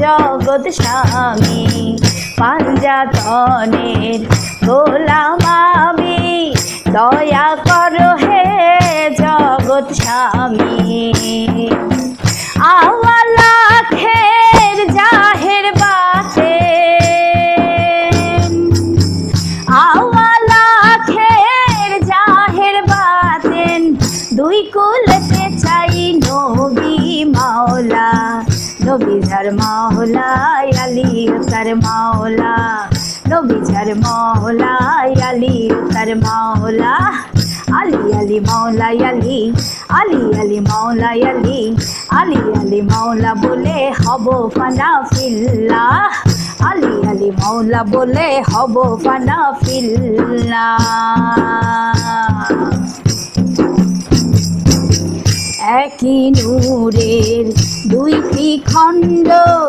জগৎ স্বামী পাঞ্জাতনের গোলাম আমি, দয়া করো হে জগৎ স্বামী। আওয়ালা খের জাহের বাতে, আওয়ালা খের জাহের বাতেন, দুই কুলতে চাই নবী মাওলা। নবী যার মাওলা আলী তার মাওলা, নবী যার মাওলা আলী তার মাওলা। আলী আলী মাওলা আলী, আলী আলী মাওলা আলী, আলী আলী মাওলা বলে হব ফানা ফিল্লাহ, আলী আলী মাওলা বলে হব ফানা ফিল্লাহ। একই নূরের দুইটি খণ্ড,